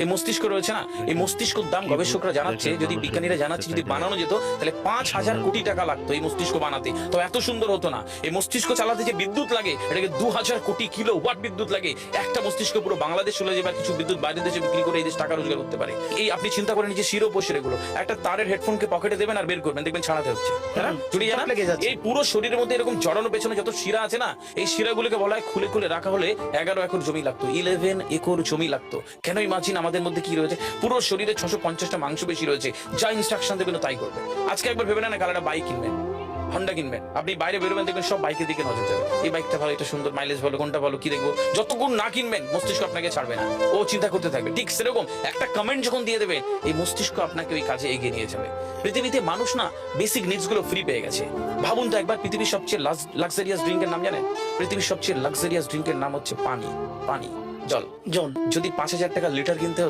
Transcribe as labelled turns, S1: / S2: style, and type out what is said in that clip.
S1: এই মস্তিষ্ক রয়েছে না, এই মস্তিষ্কের দাম গবেষকরা জানাচ্ছে, যদি বিজ্ঞানীরা জানাচ্ছে যদি বানানো যেত তাহলে 5,000 কোটি টাকা লাগতো এই মস্তিষ্ক বানাতে, তো এত সুন্দর হতো না। এই মস্তিষ্ক চালাতে যে বিদ্যুৎ লাগে এটাকে 2,000 কোটি কিলো ওয়াট বিদ্যুৎ লাগে। একটা মস্তিষ্ক পুরো বাংলাদেশ চলে যাবে, কিছু বিদ্যুৎ বাইরের দেশে বিক্রি করে এই দেশ টাকা রোজগার করতে পারে। এই আপনি চিন্তা করেন যে শিরোপশিরাগুলো, একটা তারের হেডফোনকে পকেটে দেবেন আর বের করবেন, দেখবেন ছাড়াতে হচ্ছে, তাই না? জড়িয়ে না
S2: লেগে যাচ্ছে।
S1: এই পুরো শরীরের মধ্যে এরকম জড়ানো পেছনে যত শিরা আছে না, এই শিরাগুলোকে বলা হয় খুলে খুলে রাখা হলে 11 একর জমি লাগতো, 11 একর জমি লাগতো। কেন ইমাজিন আমাদের মধ্যে কি রয়েছে, পুরো শরীরে 650টা মাংসপেশি রয়েছে, যা ইনস্ট্রাকশন দেবেন তাই করবে। আজকে একবার ভেবে না কাল একটা বাইক কিনবেন, হন্ডা কিনবেন, আপনি বাইরে বেরোবেন দেখবেন সব বাইকের দিকে নজর যাবে, এই বাইকটা ভালো, এটা সুন্দর, মাইলেজ ভালো, কোনটা ভালো, কি দেখবো। যতক্ষণ না কিনবেন মস্তিষ্ক আপনাকে ছাড়বে না, ও চিন্তা করতে থাকবে। ঠিক সেরকম একটা কমেন্ট যখন দিয়ে দেবে এই মস্তিষ্ক আপনাকে ওই কাজে এগিয়ে নিয়ে যাবে। পৃথিবীতে মানুষ না বেসিক নিডস গুলো ফ্রি পেয়ে গেছে। ভাবুন তো একবার, পৃথিবীর সবচেয়ে লাক্সারিয়াস ড্রিঙ্কের নাম জানেন? পৃথিবীর সবচেয়ে লাক্সারিয়াস ড্রিঙ্কের নাম হচ্ছে পানি, পানি, জল।
S2: জন
S1: যদি 5,000 টাকা লিটার কিনতে